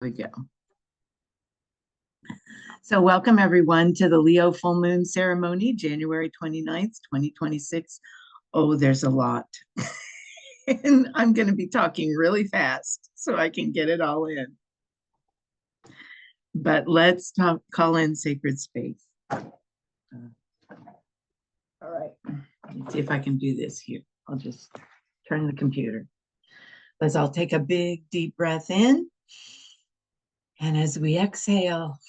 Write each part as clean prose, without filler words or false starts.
we go. So welcome everyone to the Leo full moon ceremony, January 29th, 2026. Oh, there's a lot. And I'm going to be talking really fast so I can get it all in. But let's call in sacred space. All right, let's see if I can do this here. I'll just turn the computer. Let's all take a big deep breath in. And as we exhale,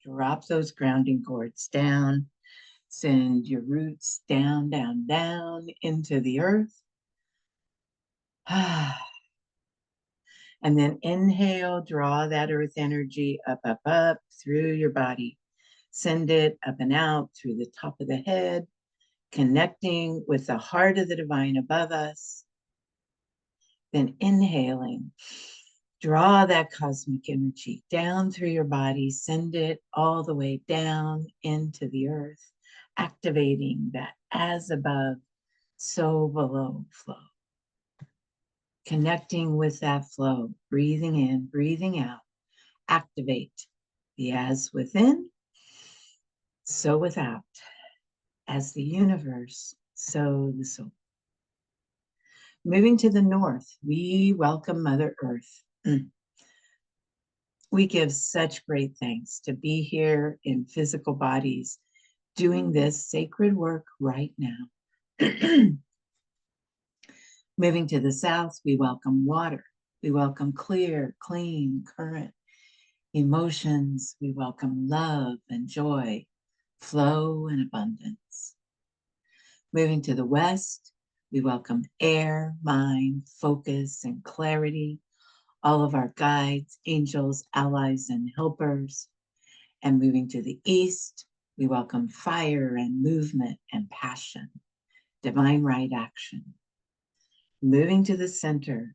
drop those grounding cords down. Send your roots down, down, down into the earth. And then inhale, draw that earth energy up, up, up through your body. Send it up and out through the top of the head, connecting with the heart of the divine above us. Then inhaling, draw that cosmic energy down through your body, send it all the way down into the earth, activating that as above, so below flow. Connecting with that flow, breathing in, breathing out, activate the as within, so without. As the universe, so the soul. Moving to the north, we welcome Mother Earth. We give such great thanks to be here in physical bodies, doing this sacred work right now. Moving to the south, we welcome water. We welcome clear, clean current. Emotions, we welcome love and joy, flow and abundance. Moving to the west, we welcome air, mind, focus, and clarity, all of our guides, angels, allies, and helpers. And moving to the east, we welcome fire and movement and passion, divine right action. Moving to the center,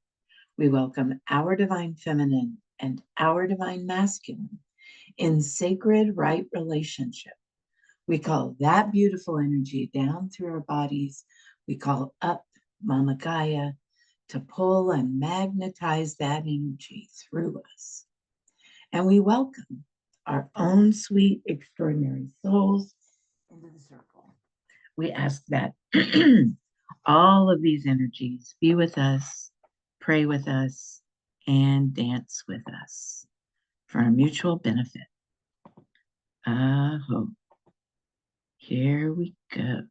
we welcome our divine feminine and our divine masculine in sacred right relationship. We call that beautiful energy down through our bodies. We call up Mama Gaia to pull and magnetize that energy through us. And we welcome our own sweet, extraordinary souls into the circle. We ask that all of these energies be with us, pray with us, and dance with us for our mutual benefit. Aho. Here we go.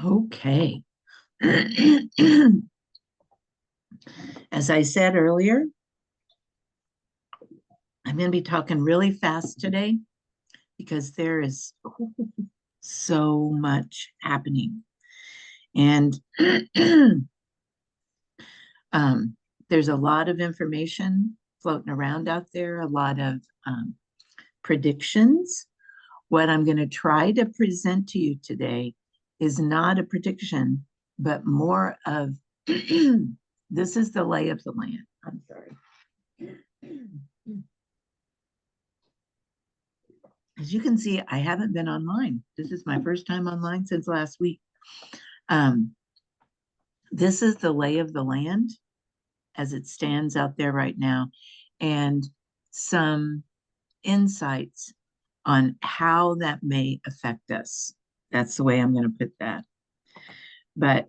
Okay. As I said earlier, I'm going to be talking really fast today because there is so much happening. And um, there's a lot of information floating around out there, a lot of predictions. What I'm going to try to present to you today is not a prediction, but more of this is the lay of the land. I'm sorry. As you can see, I haven't been online. This is my first time online since last week. This is the lay of the land as it stands out there right now, and some insights on how that may affect us. That's the way I'm going to put that. But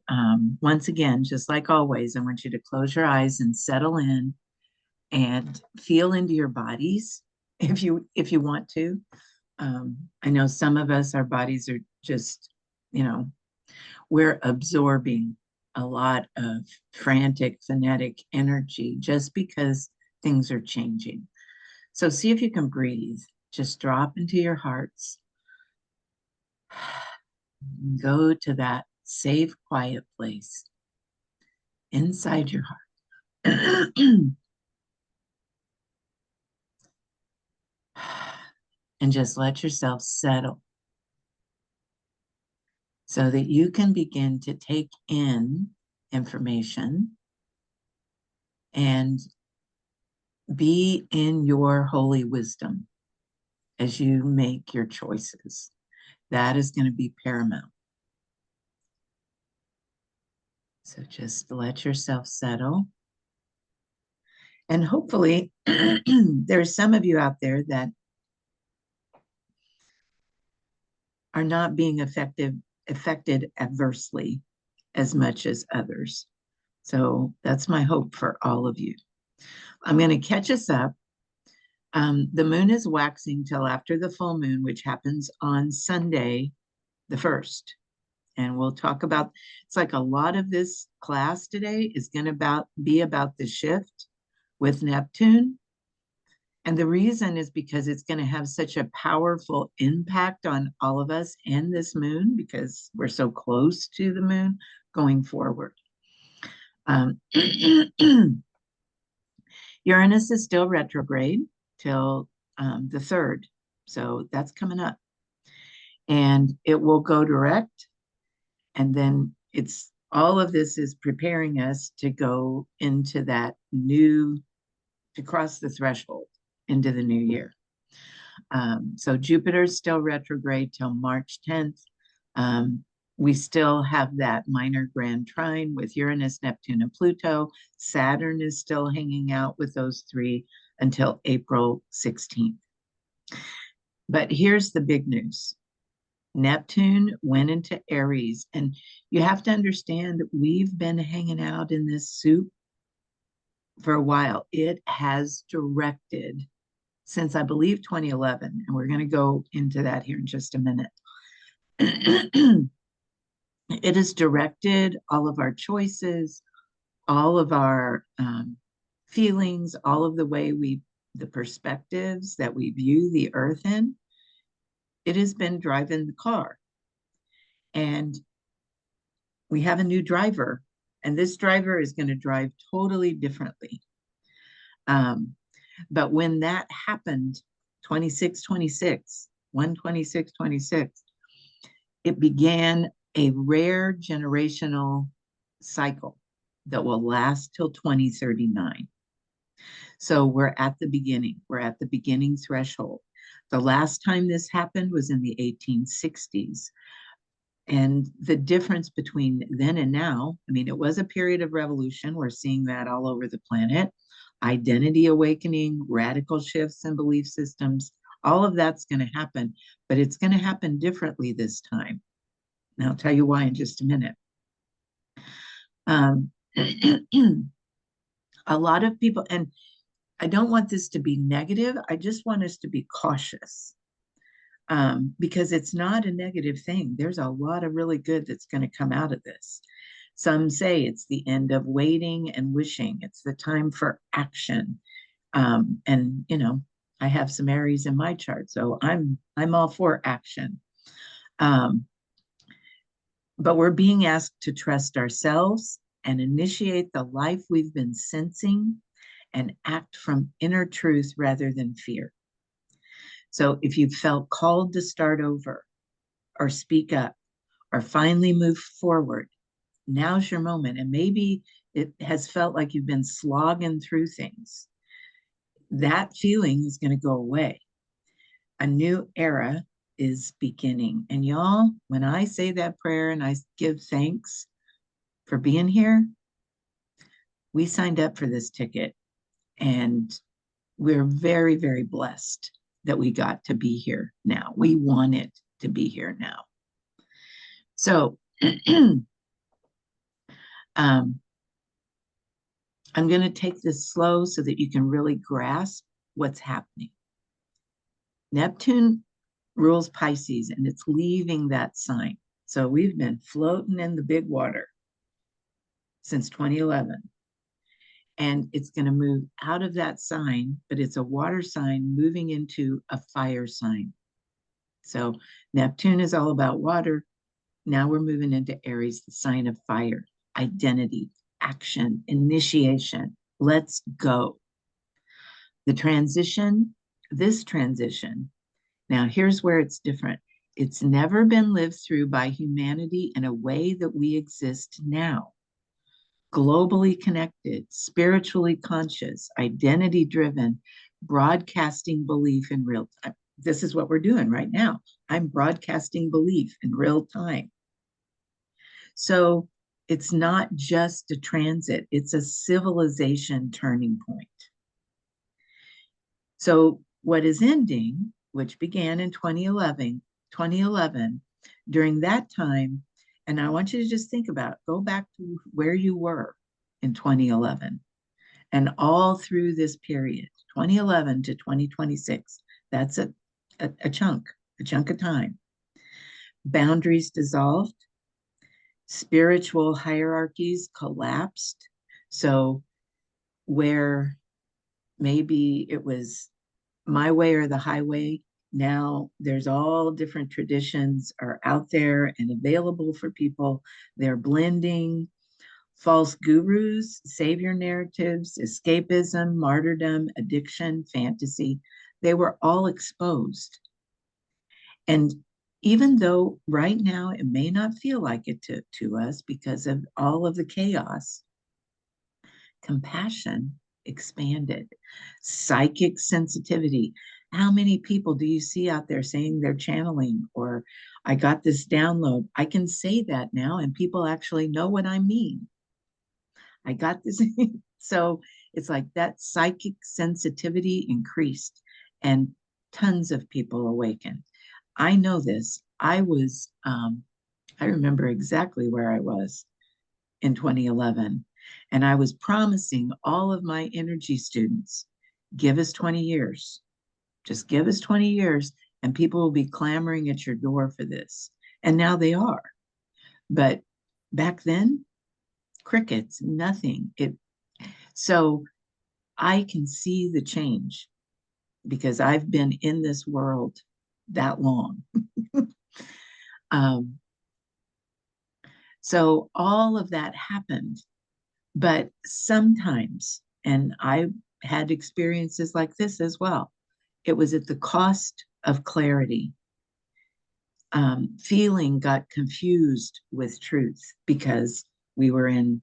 once again, just like always, I want you to close your eyes and settle in and feel into your bodies if you want to. I know some of us, our bodies are just, we're absorbing a lot of frantic, phonetic energy just because things are changing. So see if you can breathe. Just drop into your hearts. Go to that safe, quiet place inside your heart. And just let yourself settle so that you can begin to take in information and be in your holy wisdom as you make your choices. That is going to be paramount. So just let yourself settle. And hopefully, there's some of you out there that are not being affected adversely as much as others. So that's my hope for all of you. I'm going to catch us up. The moon is waxing till after the full moon, which happens on Sunday, the 1st. And we'll talk about, it's like a lot of this class today is going to be about the shift with Neptune. And the reason is because it's going to have such a powerful impact on all of us and this moon because we're so close to the moon going forward. Uranus is still retrograde till the 3rd. So that's coming up. And it will go direct. And then it's all of this is preparing us to go into that to cross the threshold into the new year. So Jupiter's still retrograde till March 10th. We still have that minor grand trine with Uranus, Neptune, and Pluto. Saturn is still hanging out with those three until April 16th. But here's the big news. Neptune went into Aries, and you have to understand we've been hanging out in this soup for a while. It has directed since I believe 2011, and we're going to go into that here in just a minute. It has directed all of our choices, all of our feelings, all of the way the perspectives that we view the earth in. It has been driving the car. And we have a new driver, and this driver is going to drive totally differently. But when that happened, 12626, it began a rare generational cycle that will last till 2039. So we're at the beginning. We're at the beginning threshold. The last time this happened was in the 1860s. And the difference between then and now, I mean, it was a period of revolution. We're seeing that all over the planet. Identity awakening, radical shifts in belief systems, all of that's going to happen, but it's going to happen differently this time. And I'll tell you why in just a minute. A lot of people, and I don't want this to be negative, I just want us to be cautious. because it's not a negative thing. There's a lot of really good that's going to come out of this. Some say it's the end of waiting and wishing. It's the time for action. And I have some Aries in my chart, so I'm all for action. But we're being asked to trust ourselves and initiate the life we've been sensing and act from inner truth rather than fear. So if you felt called to start over or speak up or finally move forward, now's your moment. And maybe it has felt like you've been slogging through things. That feeling is going to go away. A new era is beginning. And y'all, when I say that prayer and I give thanks for being here, we signed up for this ticket and we're very, very blessed that we got to be here now. We wanted to be here now. So I'm going to take this slow so that you can really grasp what's happening. Neptune rules Pisces and it's leaving that sign. So we've been floating in the big water since 2011. And it's going to move out of that sign, but it's a water sign moving into a fire sign. So Neptune is all about water. Now we're moving into Aries, the sign of fire, identity, action, initiation. Let's go. This transition, now here's where it's different. It's never been lived through by humanity in a way that we exist now. Globally connected, spiritually conscious, identity-driven, broadcasting belief in real time. This is what we're doing right now. I'm broadcasting belief in real time. So it's not just a transit, it's a civilization turning point. So what is ending, which began in 2011, during that time, and I want you to just think about, go back to where you were in 2011 and all through this period, 2011 to 2026, that's a chunk of time. Boundaries dissolved, spiritual hierarchies collapsed. So where maybe it was my way or the highway, now there's all different traditions are out there and available for people. They're blending false gurus, savior narratives, escapism, martyrdom, addiction, fantasy. They were all exposed. And even though right now it may not feel like it to us because of all of the chaos, compassion expanded. Psychic sensitivity. How many people do you see out there saying they're channeling or I got this download? I can say that now and people actually know what I mean. I got this. So it's like that psychic sensitivity increased and tons of people awakened. I know this. I remember exactly where I was in 2011. And I was promising all of my energy students, give us 20 years. Just give us 20 years and people will be clamoring at your door for this. And now they are. But back then, crickets, nothing. So I can see the change because I've been in this world that long. So all of that happened. But sometimes, and I had experiences like this as well, it was at the cost of clarity. Feeling got confused with truth because we were in,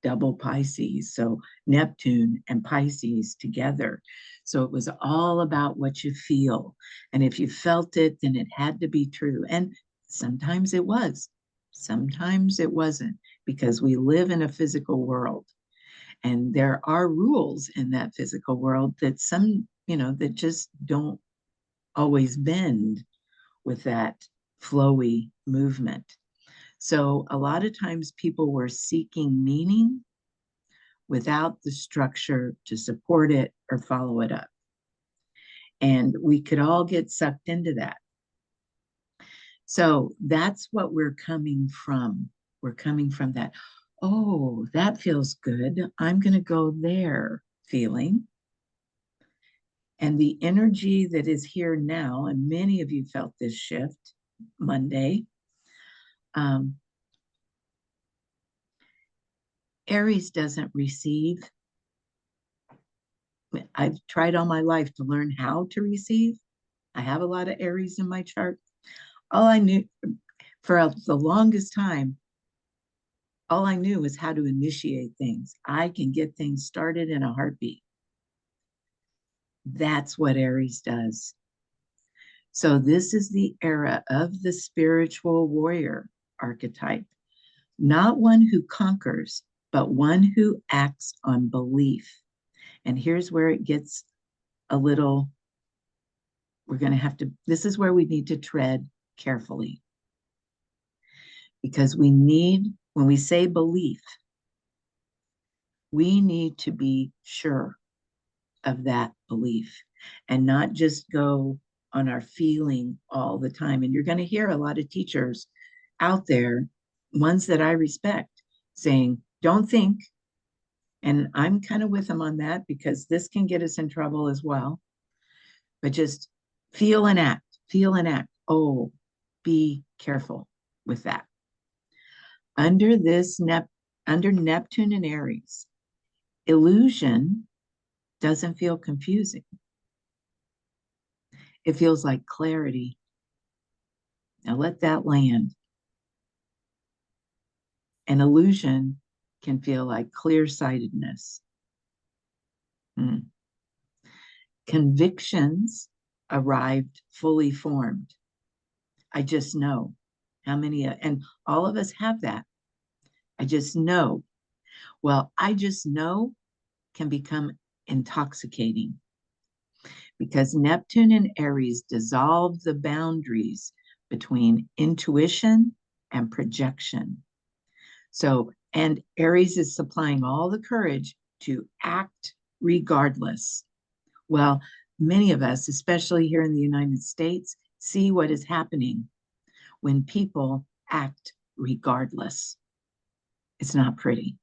double Pisces. So Neptune and Pisces together. So it was all about what you feel. And if you felt it, then it had to be true. And sometimes it was, sometimes it wasn't, because we live in a physical world. And there are rules in that physical world that that just don't always bend with that flowy movement. So a lot of times people were seeking meaning without the structure to support it or follow it up. And we could all get sucked into that. So that's what we're coming from. We're coming from that. Oh, that feels good. I'm going to go there feeling. And the energy that is here now, and many of you felt this shift Monday. Aries doesn't receive. I've tried all my life to learn how to receive. I have a lot of Aries in my chart. All I knew for the longest time, all I knew was how to initiate things. I can get things started in a heartbeat. That's what Aries does. So this is the era of the spiritual warrior archetype, not one who conquers, but one who acts on belief. And here's where it gets a little, we're going to have to, this is where we need to tread carefully. Because we need, when we say belief, we need to be sure of that belief and not just go on our feeling all the time. And you're going to hear a lot of teachers out there, ones that I respect, saying, don't think. And I'm kind of with them on that because this can get us in trouble as well. But just feel and act, feel and act. Oh, be careful with that. Under Neptune and Aries, illusion doesn't feel confusing. It feels like clarity. Now let that land. An illusion can feel like clear-sightedness. Convictions arrived fully formed. I just know how many, and all of us have that. I just know. Well, I just know can become intoxicating because Neptune and Aries dissolve the boundaries between intuition and projection. So, and Aries is supplying all the courage to act regardless. Well, many of us, especially here in the United States, see what is happening when people act regardless. It's not pretty.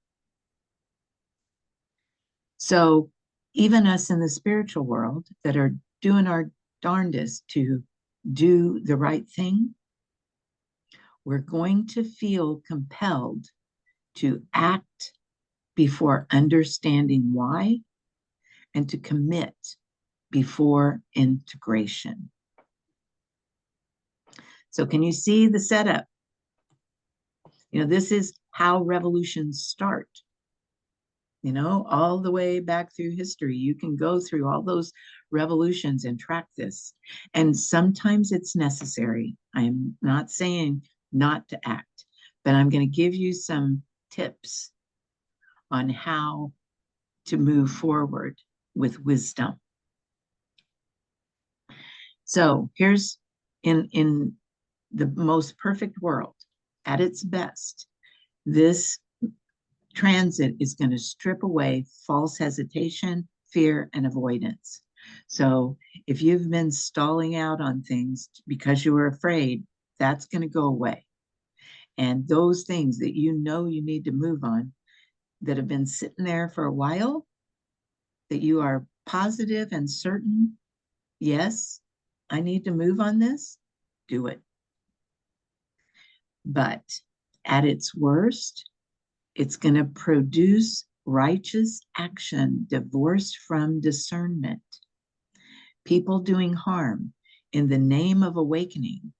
So even us in the spiritual world that are doing our darndest to do the right thing, we're going to feel compelled to act before understanding why and to commit before integration. So can you see the setup? You know, this is how revolutions start. You know, all the way back through history, you can go through all those revolutions and track this. And sometimes it's necessary. I am not saying not to act, but I'm going to give you some tips on how to move forward with wisdom. So here's in the most perfect world, at its best, this transit is going to strip away false hesitation, fear, and avoidance. So if you've been stalling out on things because you were afraid, that's going to go away. And those things that you know you need to move on that have been sitting there for a while, that you are positive and certain, yes, I need to move on this, do it. But at its worst, it's going to produce righteous action divorced from discernment. People doing harm in the name of awakening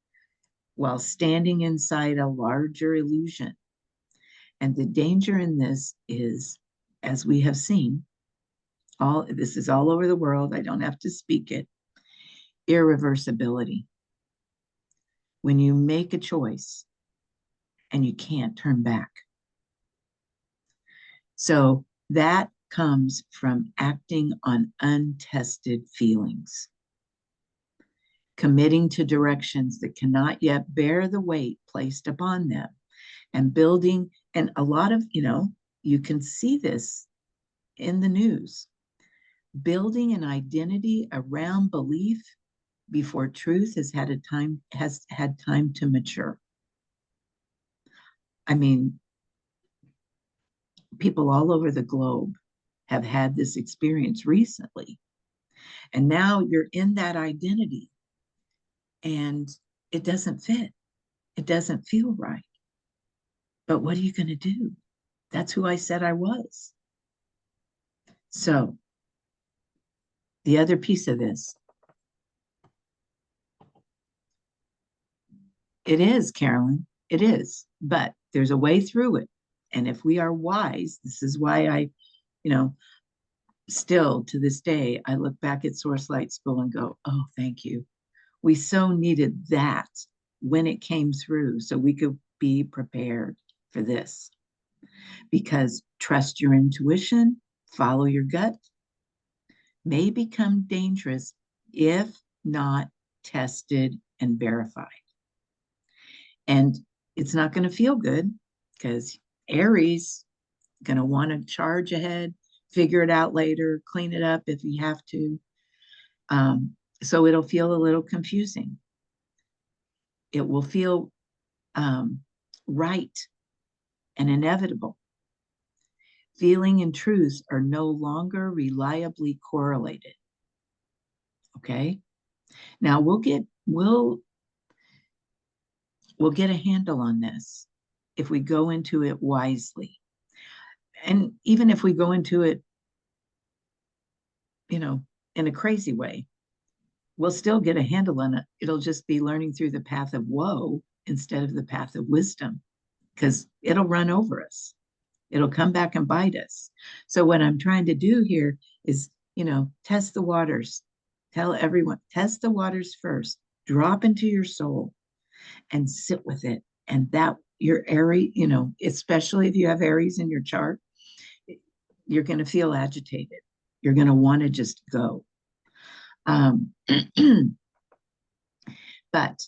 while standing inside a larger illusion. And the danger in this is, as we have seen, this is all over the world, I don't have to speak it, irreversibility. When you make a choice and you can't turn back. So that comes from acting on untested feelings, committing to directions that cannot yet bear the weight placed upon them, and building, and a lot of, you know, you can see this in the news. building an identity around belief before truth has had time to mature. I mean, people all over the globe have had this experience recently. And now you're in that identity and it doesn't fit. It doesn't feel right. But what are you going to do? That's who I said I was. So the other piece of this, it is, Carolyn, it is, but there's a way through it. And if we are wise, this is why I, still to this day, I look back at Source Light School and go, oh, thank you. We so needed that when it came through so we could be prepared for this. Because trust your intuition, follow your gut, may become dangerous if not tested and verified. And it's not going to feel good because Aries going to want to charge ahead, figure it out later, clean it up if you have to. So it'll feel a little confusing. It will feel right and inevitable. Feeling and truth are no longer reliably correlated. Okay. Now we'll get a handle on this if we go into it wisely. And even if we go into it, in a crazy way, we'll still get a handle on it. It'll just be learning through the path of woe instead of the path of wisdom, because it'll run over us. It'll come back and bite us. So what I'm trying to do here is, test the waters. Tell everyone, test the waters first. Drop into your soul and sit with it. And that your Aries, especially if you have Aries in your chart, you're going to feel agitated. You're going to want to just go. But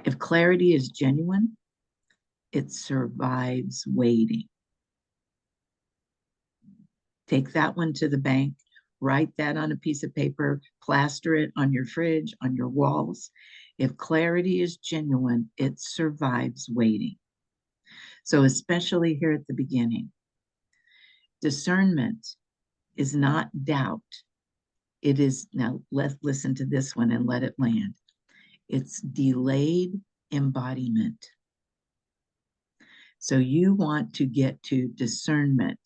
if clarity is genuine, it survives waiting. Take that one to the bank, write that on a piece of paper, plaster it on your fridge, on your walls. If clarity is genuine, it survives waiting. So especially here at the beginning, discernment is not doubt. It is, now let's listen to this one and let it land. It's delayed embodiment. So you want to get to discernment,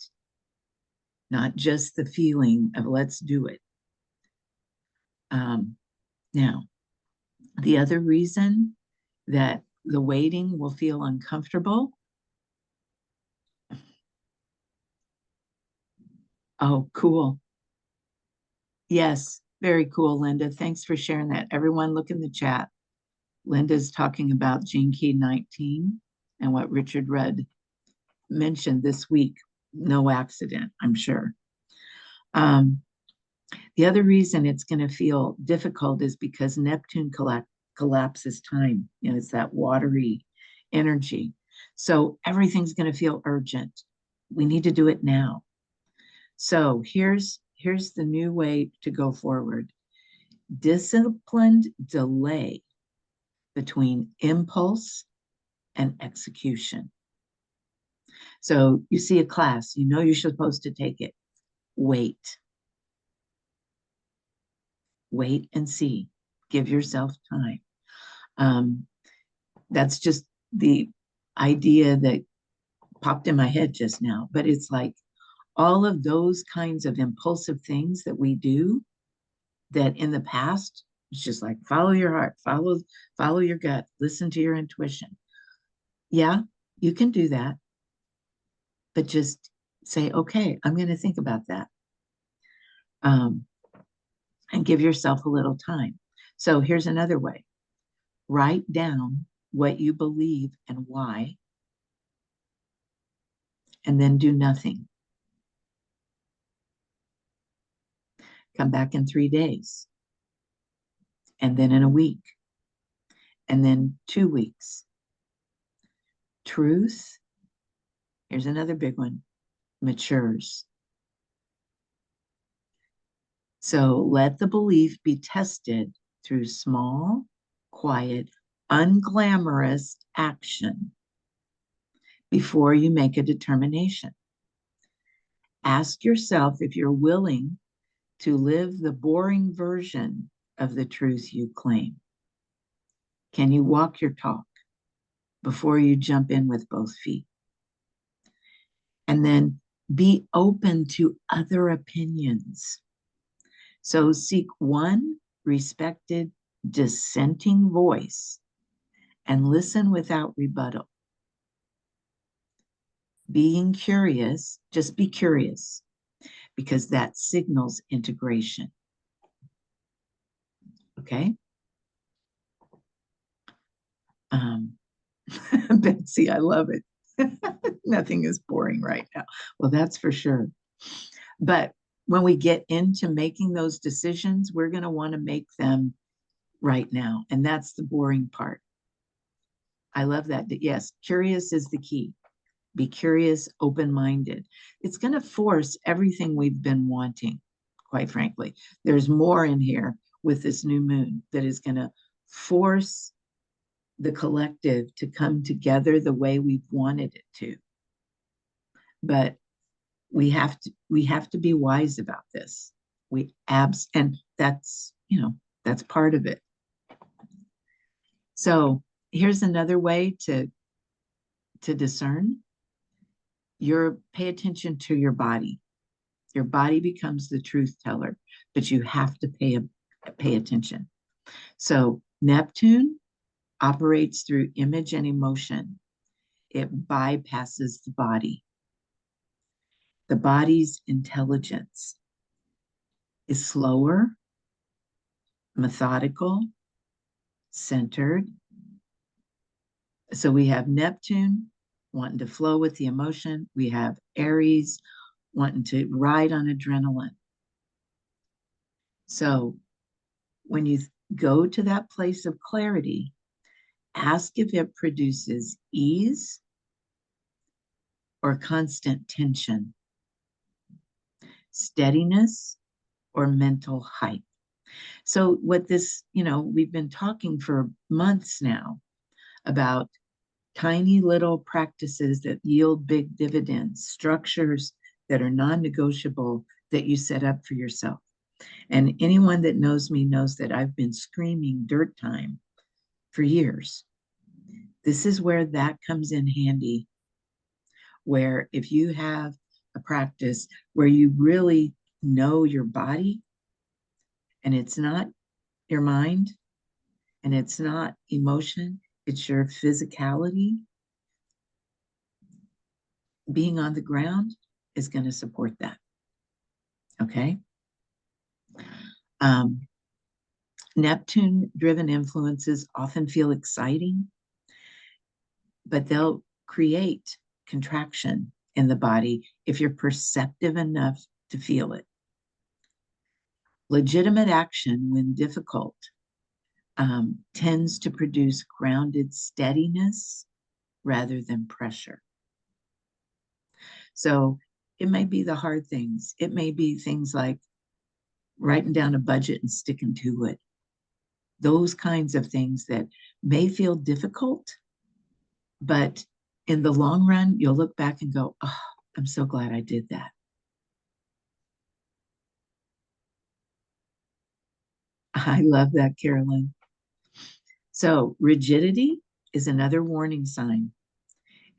not just the feeling of let's do it. Now, the other reason that the waiting will feel uncomfortable. Oh, cool. Yes, very cool, Linda. Thanks for sharing that. Everyone look in the chat. Linda's talking about Gene Key 19 and what Richard Rudd mentioned this week. No accident, I'm sure. The other reason it's going to feel difficult is because Neptune collapses time. It's that watery energy. So everything's going to feel urgent. We need to do it now. So here's the new way to go forward. Disciplined delay between impulse and execution. So you see a class, you're supposed to take it. Wait. Wait and see. Give yourself time. That's just the idea that popped in my head just now. But it's like all of those kinds of impulsive things that we do that in the past, it's just like follow your heart, follow your gut, listen to your intuition. Yeah, you can do that. But just say, okay, I'm going to think about that. And give yourself a little time. So here's another way. Write down what you believe and why, and then do nothing. Come back in 3 days, and then in a week, and then 2 weeks. Truth, here's another big one, matures. So let the belief be tested through small, quiet, unglamorous action before you make a determination. Ask yourself if you're willing to live the boring version of the truth you claim. Can you walk your talk before you jump in with both feet? And then be open to other opinions. So seek one respected dissenting voice and listen without rebuttal. Being curious, just be curious, because that signals integration. Okay? Betsy, I love it. Nothing is boring right now. Well, that's for sure. But when we get into making those decisions, we're going to want to make them right now. And that's the boring part. I love that. Yes, curious is the key. Be curious, open-minded. It's going to force everything we've been wanting, quite frankly. There's more in here with this new moon that is going to force the collective to come together the way we've wanted it to. But we have to be wise about this. And that's, that's part of it. So here's another way to discern. Pay attention to your body. Your body becomes the truth teller, but you have to pay attention. So Neptune operates through image and emotion. It bypasses the body. The body's intelligence is slower, methodical, centered. So we have Neptune wanting to flow with the emotion. We have Aries wanting to ride on adrenaline. So when you go to that place of clarity, ask if it produces ease or constant tension, steadiness or mental hype. So what this, we've been talking for months now about tiny little practices that yield big dividends, structures that are non-negotiable that you set up for yourself. And anyone that knows me knows that I've been screaming dirt time for years. This is where that comes in handy, where if you have a practice where you really know your body and it's not your mind and it's not emotion, it's your physicality, being on the ground is going to support that. Okay? Neptune-driven influences often feel exciting, but they'll create contraction in the body if you're perceptive enough to feel it. Legitimate action, when difficult, tends to produce grounded steadiness rather than pressure. So it may be the hard things. It may be things like writing down a budget and sticking to it. Those kinds of things that may feel difficult, but in the long run, you'll look back and go, oh, I'm so glad I did that. I love that, Carolyn. So rigidity is another warning sign.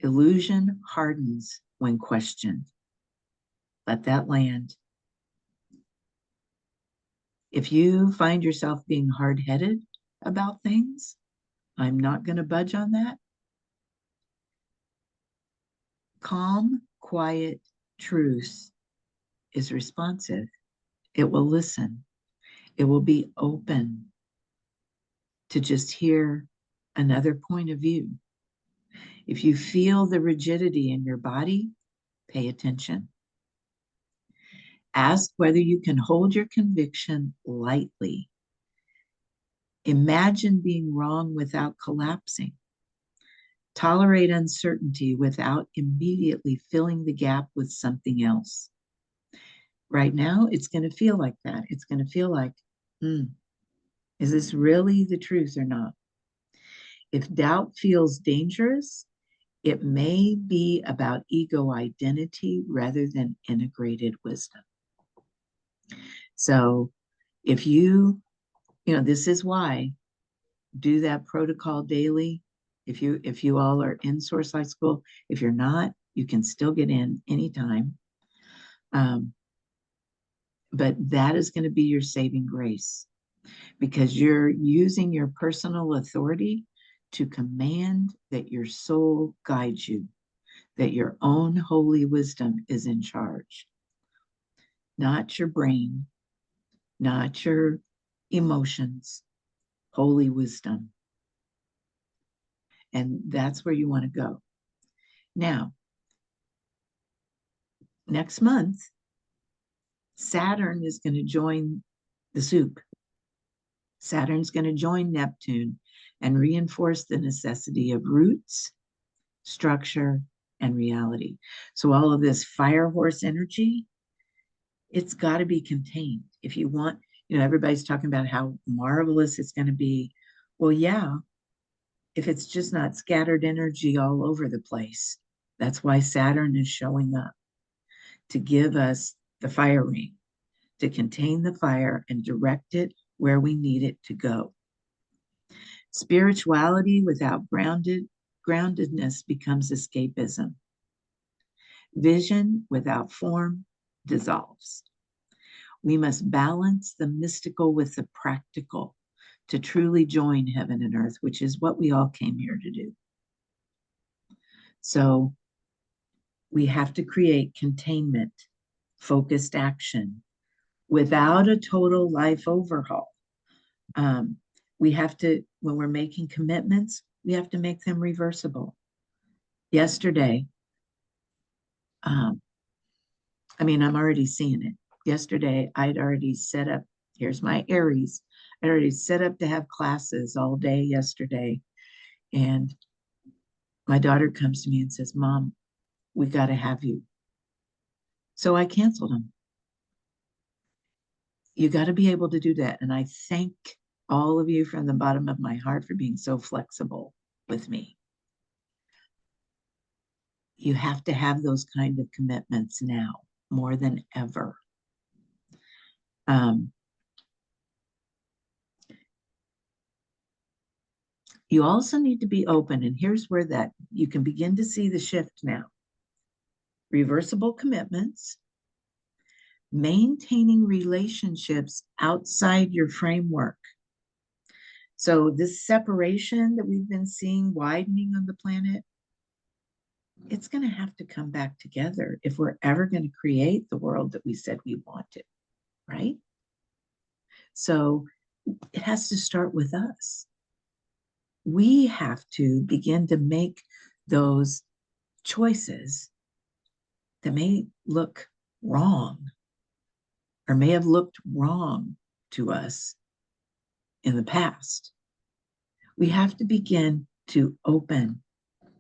Illusion hardens when questioned. Let that land. If you find yourself being hard-headed about things, I'm not going to budge on that. Calm, quiet truth is responsive. It will listen. It will be open to just hear another point of view. If you feel the rigidity in your body, pay attention. Ask whether you can hold your conviction lightly. Imagine being wrong without collapsing. Tolerate uncertainty without immediately filling the gap with something else. Right now, it's going to feel like that. It's going to feel like, is this really the truth or not? If doubt feels dangerous, it may be about ego identity rather than integrated wisdom. So if this is why do that protocol daily. If you all are in Source Life School, if you're not, you can still get in anytime. But that is going to be your saving grace, because you're using your personal authority to command that your soul guides you, that your own holy wisdom is in charge, not your brain, not your emotions, holy wisdom. And that's where you want to go. Now, next month, Saturn is going to join the soup. Saturn's going to join Neptune and reinforce the necessity of roots, structure, and reality. So all of this fire horse energy, it's got to be contained. If you want, everybody's talking about how marvelous it's going to be. Well, yeah, if it's just not scattered energy all over the place. That's why Saturn is showing up, to give us the fire ring, to contain the fire and direct it where we need it to go. Spirituality without groundedness becomes escapism. Vision without form dissolves. We must balance the mystical with the practical to truly join heaven and earth, which is what we all came here to do. So we have to create containment, focused action without a total life overhaul. We have to, when we're making commitments, we have to make them reversible. Yesterday, I'm already seeing it. Yesterday, I'd already set up, here's my Aries, I'd already set up to have classes all day yesterday. And my daughter comes to me and says, Mom, we got to have you. So I canceled them. You got to be able to do that. And I thank all of you from the bottom of my heart for being so flexible with me. You have to have those kind of commitments now more than ever. You also need to be open, and here's where that you can begin to see the shift now. Reversible commitments, maintaining relationships outside your framework. So this separation that we've been seeing widening on the planet, it's going to have to come back together if we're ever going to create the world that we said we wanted, right? So it has to start with us. We have to begin to make those choices that may look wrong or may have looked wrong to us in the past. We have to begin to open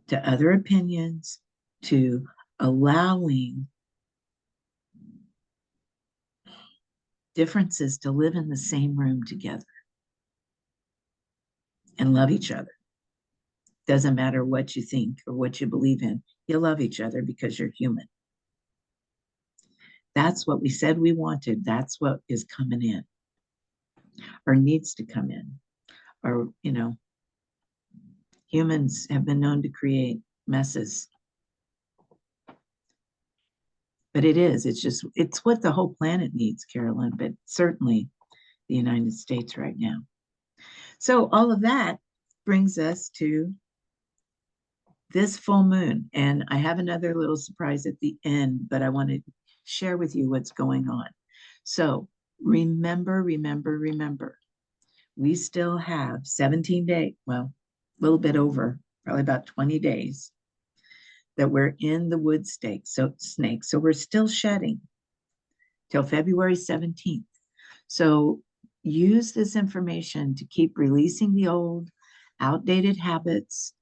to other opinions, to allowing differences to live in the same room together and love each other. Doesn't matter what you think or what you believe in, you love each other because you're human. That's what we said we wanted. That's what is coming in or needs to come in. Or, humans have been known to create messes. But it's what the whole planet needs, Carolyn, but certainly the United States right now. So all of that brings us to this full moon. And I have another little surprise at the end, but I want to share with you what's going on. So remember, we still have 17 days, well, a little bit over, probably about 20 days that we're in the wood snake. So we're still shedding till February 17th. So use this information to keep releasing the old, outdated habits.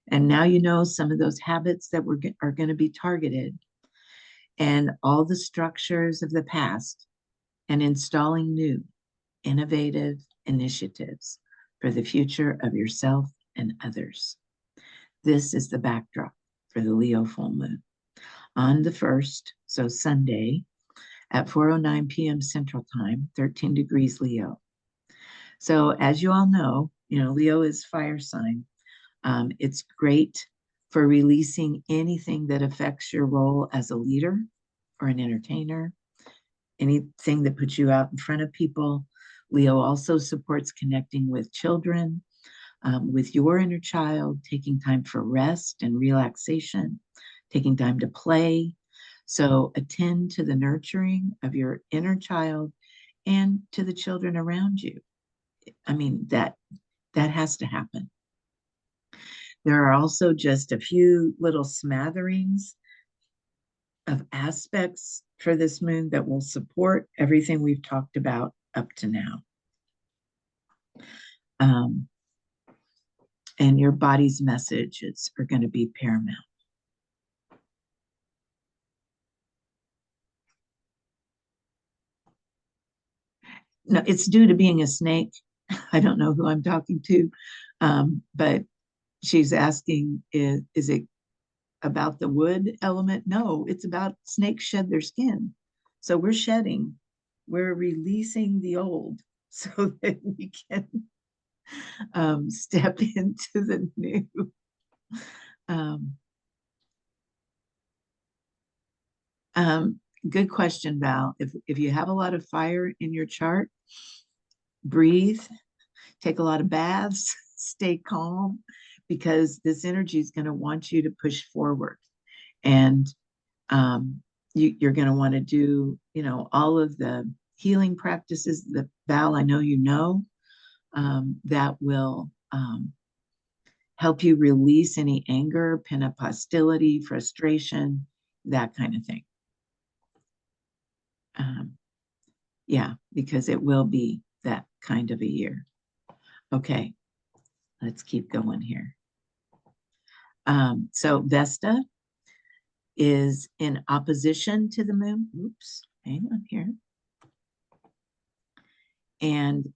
And now you know some of those habits that are going to be targeted. and all the structures of the past and installing new, innovative initiatives for the future of yourself and others. This is the backdrop for the Leo full moon. On the 1st, so Sunday, at 4:09 p.m. Central Time, 13 degrees Leo. So as you all know, Leo is fire sign. It's great for releasing anything that affects your role as a leader or an entertainer, anything that puts you out in front of people. Leo also supports connecting with children, with your inner child, taking time for rest and relaxation, taking time to play. So attend to the nurturing of your inner child and to the children around you. I mean, that has to happen. There are also just a few little smatterings of aspects for this moon that will support everything we've talked about up to now. And your body's messages are going to be paramount. No, it's due to being a snake. I don't know who I'm talking to, but she's asking, is it about the wood element? No, it's about snakes shed their skin. So we're shedding, we're releasing the old so that we can step into the new. Good question, Val. If you have a lot of fire in your chart, breathe, take a lot of baths, stay calm, because this energy is going to want you to push forward. And you're going to want to do, all of the healing practices that, Val, I know that will help you release any anger, pin up hostility, frustration, that kind of thing. Yeah, because it will be that kind of a year. Okay, let's keep going here. So Vesta is in opposition to the moon. Oops, hang on here. And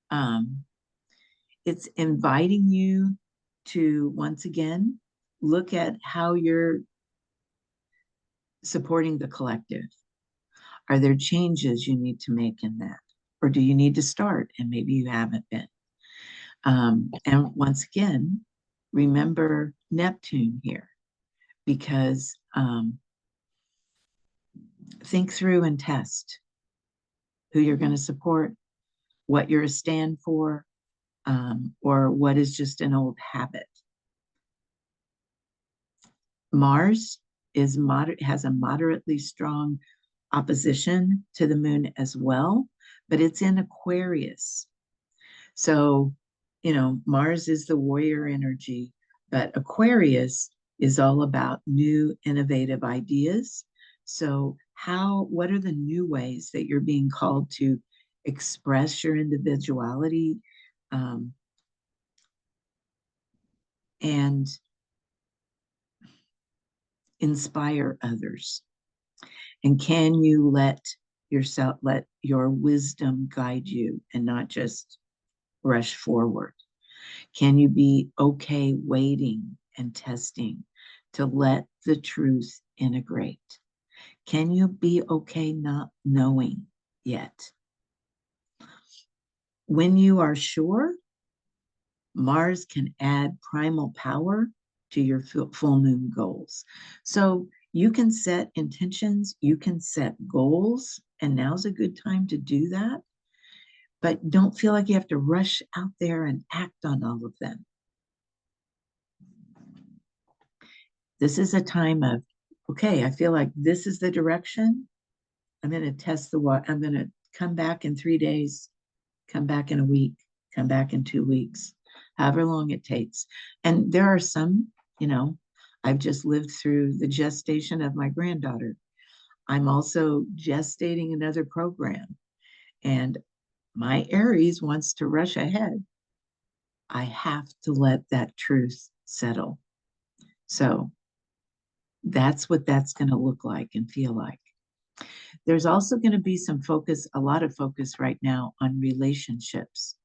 it's inviting you to, once again, look at how you're supporting the collective. Are there changes you need to make in that? Or do you need to start and maybe you haven't been? And once again, remember Neptune here, because think through and test who you're going to support, what you're a stand for, or what is just an old habit. Mars has a moderately strong opposition to the moon as well, but it's in Aquarius. So, Mars is the warrior energy, but Aquarius is all about new, innovative ideas. So what are the new ways that you're being called to express your individuality, and inspire others? And can you let your wisdom guide you and not just rush forward? Can you be okay waiting and testing to let the truth integrate? Can you be okay not knowing yet? When you are sure, Mars can add primal power to your full moon goals. So you can set intentions, you can set goals, and now's a good time to do that. But don't feel like you have to rush out there and act on all of them. This is a time of, okay, I feel like this is the direction. I'm going to test the water. I'm going to come back in 3 days, come back in a week, come back in 2 weeks, however long it takes. And there are some, I've just lived through the gestation of my granddaughter. I'm also gestating another program. And my Aries wants to rush ahead. I have to let that truth settle. So that's what that's going to look like and feel like. There's also going to be some focus, a lot of focus right now on relationships.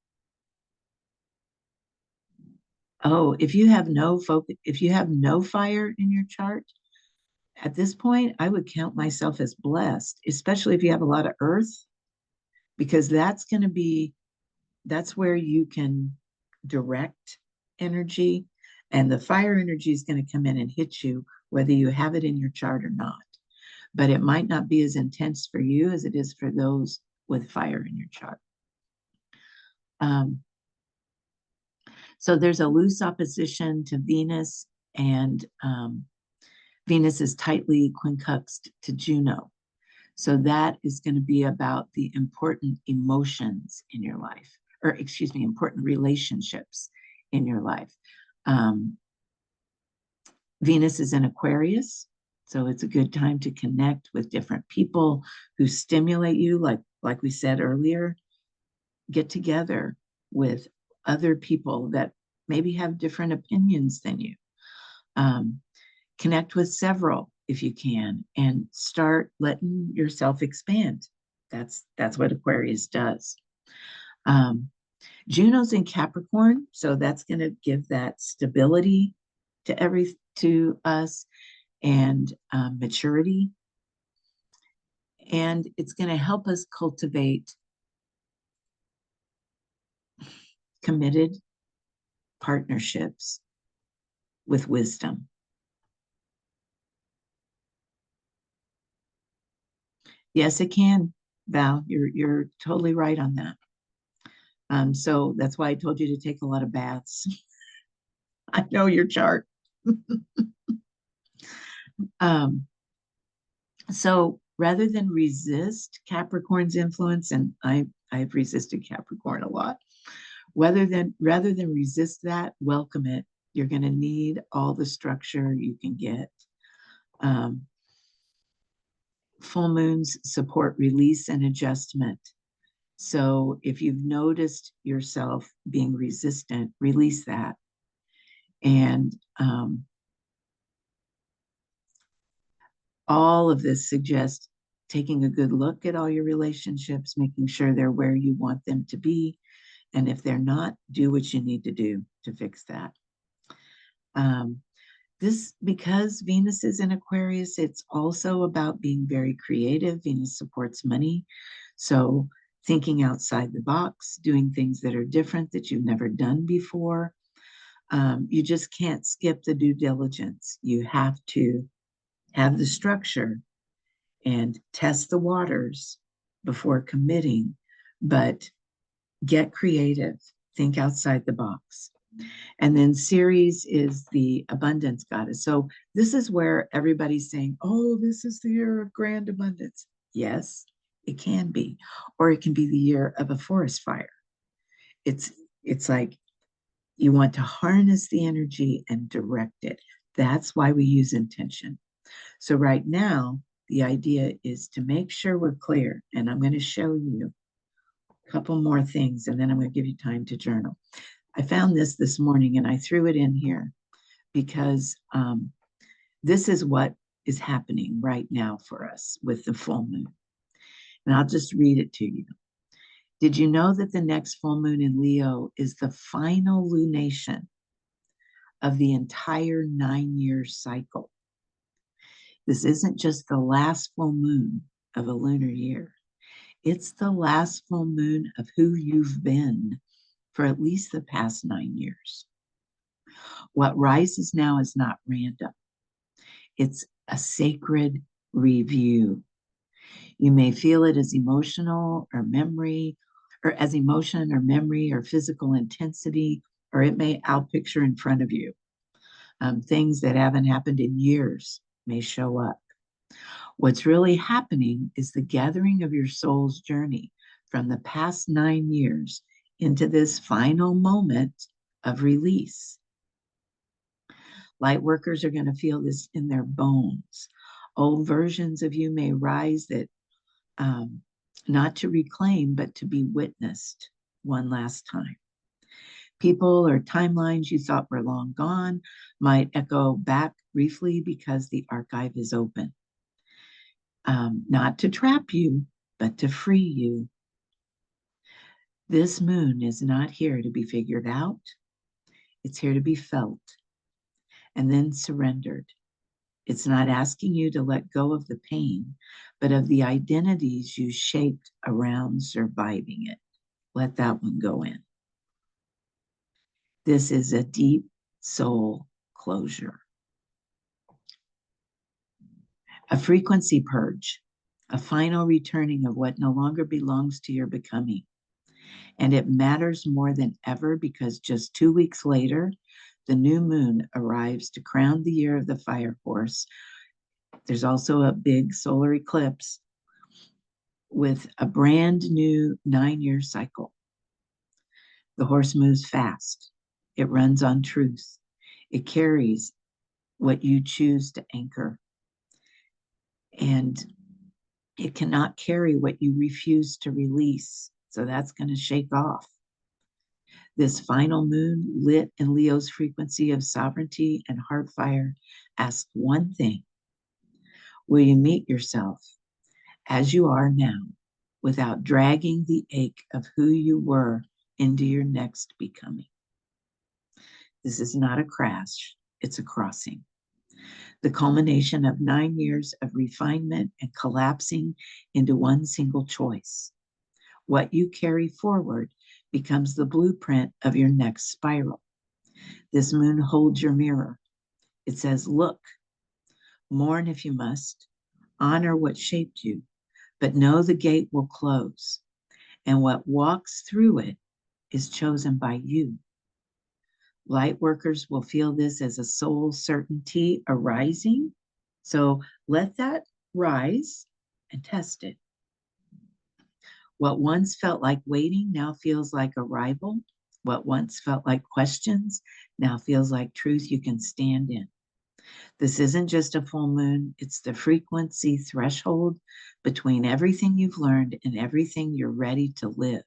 Oh, if you have no focus, if you have no fire in your chart, at this point, I would count myself as blessed, especially if you have a lot of earth, because that's where you can direct energy, and the fire energy is going to come in and hit you, whether you have it in your chart or not. But it might not be as intense for you as it is for those with fire in your chart. So there's a loose opposition to Venus, and Venus is tightly quincunxed to Juno. So that is going to be about the important emotions in your life, or excuse me, important relationships in your life. Venus is in Aquarius, so it's a good time to connect with different people who stimulate you, like we said earlier. Get together with other people that maybe have different opinions than you. Connect with several if you can, and start letting yourself expand. That's what Aquarius does. Juno's in Capricorn, so that's going to give that stability to us, and maturity, and it's going to help us cultivate committed partnerships with wisdom. Yes, it can, Val. You're totally right on that. So that's why I told you to take a lot of baths. I know your chart. So rather than resist Capricorn's influence, and I've resisted Capricorn a lot, rather than resist that, welcome it. You're going to need all the structure you can get. Full moons support release and adjustment. So if you've noticed yourself being resistant, release that. And all of this suggests taking a good look at all your relationships, making sure they're where you want them to be. And if they're not, do what you need to do to fix that. Because Venus is in Aquarius, it's also about being very creative. Venus supports money. So thinking outside the box, doing things that are different that you've never done before. You just can't skip the due diligence. You have to have the structure and test the waters before committing, but get creative, think outside the box. And then Ceres is the abundance goddess. So this is where everybody's saying, oh, this is the year of grand abundance. Yes, it can be. Or it can be the year of a forest fire. It's like you want to harness the energy and direct it. That's why we use intention. So right now, the idea is to make sure we're clear. And I'm going to show you a couple more things, and then I'm going to give you time to journal. I found this morning, and I threw it in here because this is what is happening right now for us with the full moon. And I'll just read it to you. Did you know that the next full moon in Leo is the final lunation of the entire 9-year cycle? This isn't just the last full moon of a lunar year. It's the last full moon of who you've been for at least the past 9 years. What rises now is not random. It's a sacred review. You may feel it as emotional or memory, or as emotion or memory or physical intensity, or it may outpicture in front of you. Things that haven't happened in years may show up. What's really happening is the gathering of your soul's journey from the past 9 years into this final moment of release. Light workers are going to feel this in their bones. Old versions of you may rise that not to reclaim, but to be witnessed one last time. People or timelines you thought were long gone might echo back briefly because the archive is open. not to trap you, but to free you. This moon is not here to be figured out. It's here to be felt and then surrendered. It's not asking you to let go of the pain, but of the identities you shaped around surviving it. Let that one go in. This is a deep soul closure. A frequency purge, a final returning of what no longer belongs to your becoming. And it matters more than ever because just 2 weeks later, the new moon arrives to crown the year of the fire horse. There's also a big solar eclipse with a brand new 9-year cycle. The horse moves fast. It runs on truth. It carries what you choose to anchor. And it cannot carry what you refuse to release. So that's going to shake off. This final moon, lit in Leo's frequency of sovereignty and heart fire, asks one thing. Will you meet yourself as you are now without dragging the ache of who you were into your next becoming? This is not a crash, it's a crossing. The culmination of 9 years of refinement and collapsing into one single choice. What you carry forward becomes the blueprint of your next spiral. This moon holds your mirror. It says, look, mourn if you must, honor what shaped you, but know the gate will close, and what walks through it is chosen by you. Light workers will feel this as a soul certainty arising. So let that rise and test it. What once felt like waiting now feels like arrival. What once felt like questions now feels like truth you can stand in. This isn't just a full moon, it's the frequency threshold between everything you've learned and everything you're ready to live.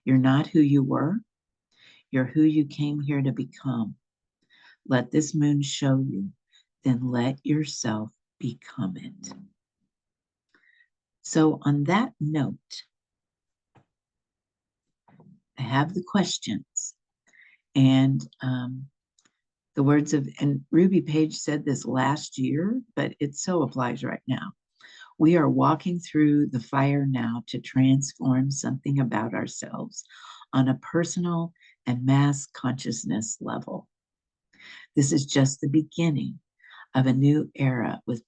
You're not who you were, you're who you came here to become. Let this moon show you, then let yourself become it. So on that note, I have the questions, and the words of, and Ruby Page said this last year, but it so applies right now. We are walking through the fire now to transform something about ourselves on a personal and mass consciousness level. This is just the beginning of a new era with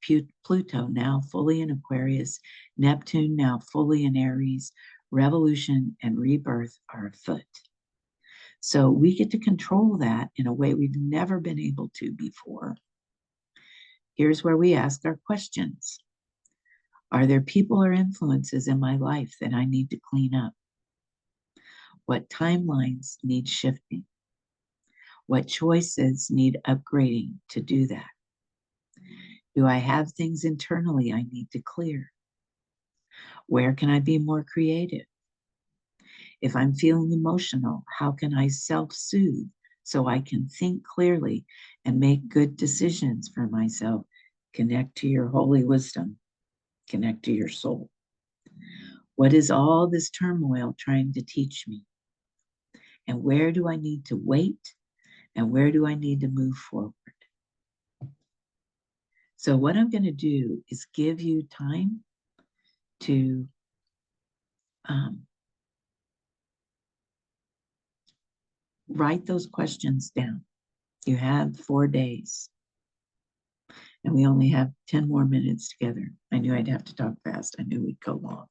Pluto now fully in Aquarius, Neptune now fully in Aries. Revolution and rebirth are afoot. So we get to control that in a way we've never been able to before. Here's where we ask our questions. Are there people or influences in my life that I need to clean up? What timelines need shifting? What choices need upgrading to do that? Do I have things internally I need to clear? Where can I be more creative? If I'm feeling emotional, how can I self-soothe so I can think clearly and make good decisions for myself? Connect to your holy wisdom. Connect to your soul. What is all this turmoil trying to teach me? And where do I need to wait? And where do I need to move forward? So what I'm going to do is give you time to write those questions down. You have 4 days. And we only have 10 more minutes together. I knew I'd have to talk fast. I knew we'd go long.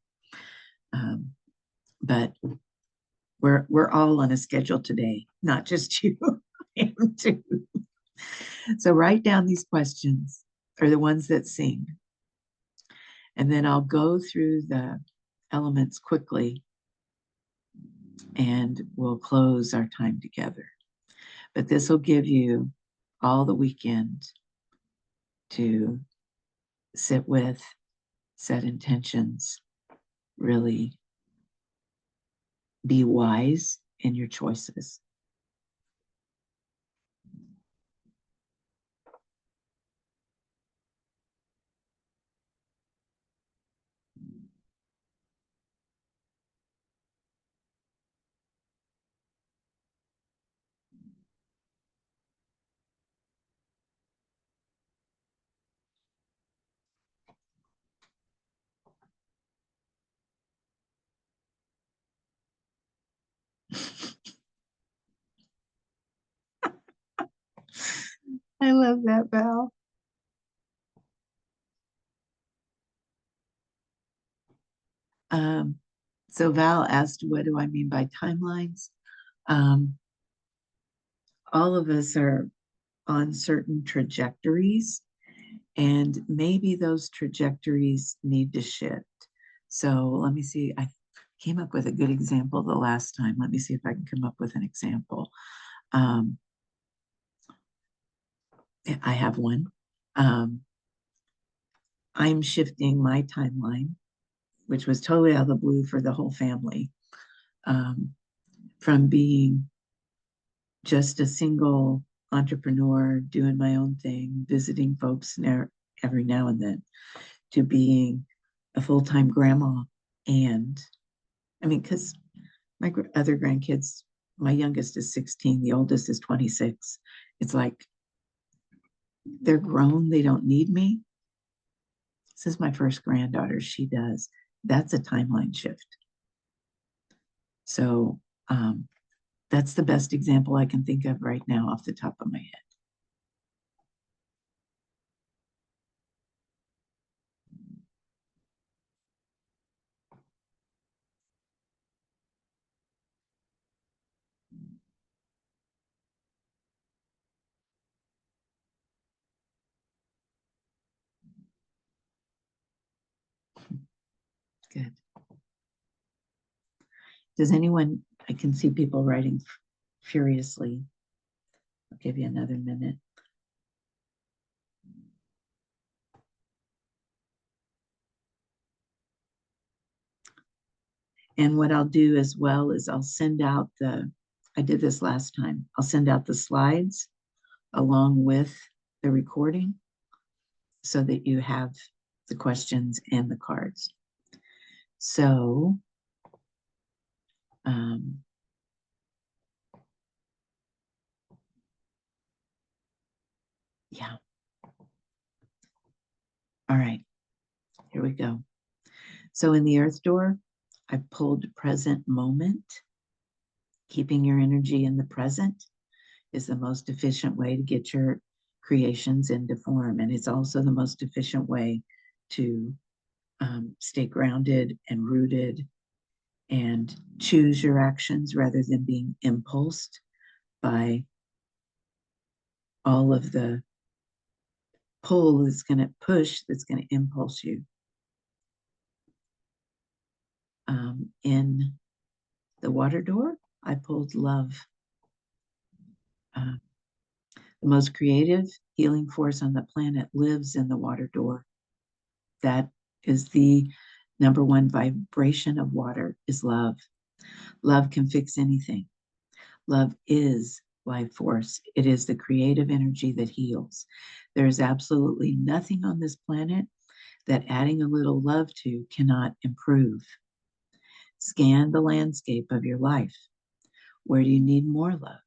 But we're all on a schedule today, not just you. I am too. So write down these questions, or the ones that sing. And then I'll go through the elements quickly and we'll close our time together. But this will give you all the weekend to sit with, set intentions, really be wise in your choices. I love that, Val. So Val asked, what do I mean by timelines? Um, all of us are on certain trajectories, and maybe those trajectories need to shift. So let me see. I came up with a good example the last time. Let me see if I can come up with an example. Um, I have one. Um, I'm shifting my timeline, which was totally out of the blue for the whole family, um, from being just a single entrepreneur doing my own thing, visiting folks every now and then, to being a full-time grandma. And I mean, because my other grandkids, my youngest is 16, the oldest is 26. It's like they're grown, they don't need me. This is my first granddaughter, she does. That's a timeline shift. So that's the best example I can think of right now off the top of my head. Good. Does anyone, I can see people writing furiously. I'll give you another minute. And what I'll do as well is I'll send out I did this last time, I'll send out the slides along with the recording so that you have the questions and the cards. So, yeah. All right, here we go. So in the earth door, I pulled present moment. Keeping your energy in the present is the most efficient way to get your creations into form. And it's also the most efficient way to stay grounded and rooted and choose your actions rather than being impulsed by all of the pull that's going to push, that's going to impulse you. In the water door, I pulled love. The most creative healing force on the planet lives in the water door. That is the number one vibration of water, is love. Love can fix anything. Love is life force. It is the creative energy that heals. There is absolutely nothing on this planet that adding a little love to cannot improve. Scan the landscape of your life. Where do you need more love?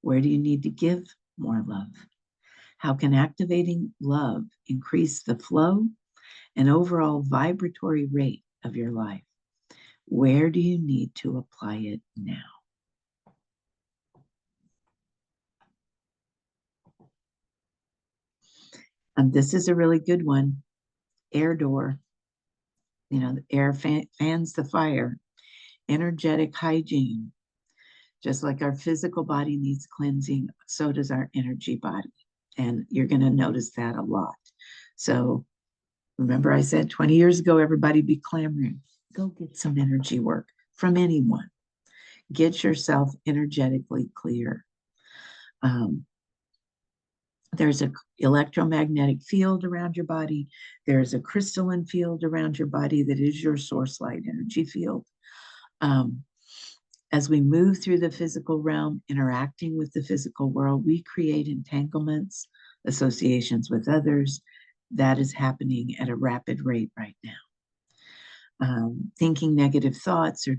Where do you need to give more love? How can activating love increase the flow and overall vibratory rate of your life? Where do you need to apply it now? And this is a really good one. Air door. You know, the air fans the fire. Energetic hygiene. Just like our physical body needs cleansing, so does our energy body. And you're going to notice that a lot. So remember, I said 20 years ago, everybody be clamoring. Go get some energy work from anyone. Get yourself energetically clear. There's an electromagnetic field around your body. There's a crystalline field around your body that is your source light energy field. As we move through the physical realm, interacting with the physical world, we create entanglements, associations with others. That is happening at a rapid rate right now. Thinking negative thoughts or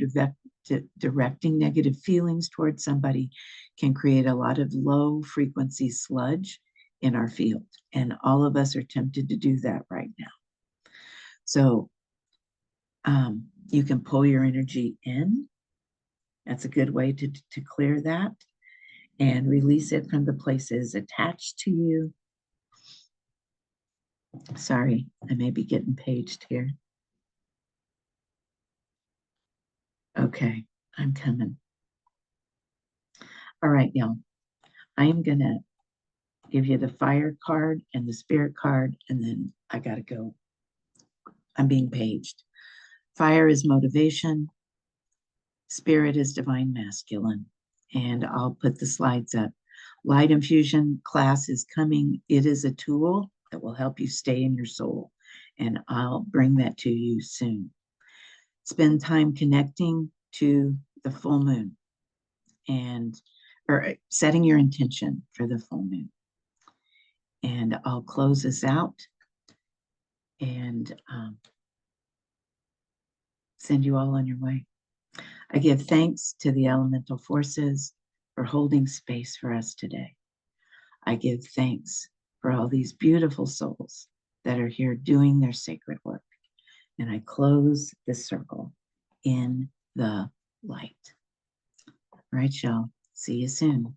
directing negative feelings towards somebody can create a lot of low frequency sludge in our field. And all of us are tempted to do that right now. So you can pull your energy in. That's a good way to clear that. and release it from the places attached to you. Sorry, I may be getting paged here. Okay, I'm coming. All right, y'all. I am going to give you the fire card and the spirit card, and then I got to go. I'm being paged. Fire is motivation. Spirit is divine masculine. And I'll put the slides up. Light infusion class is coming. It is a tool that will help you stay in your soul. And I'll bring that to you soon. Spend time connecting to the full moon and or setting your intention for the full moon. And I'll close this out and send you all on your way. I give thanks to the elemental forces for holding space for us today. I give thanks for all these beautiful souls that are here doing their sacred work. And I close this circle in the light. All right, y'all. See you soon.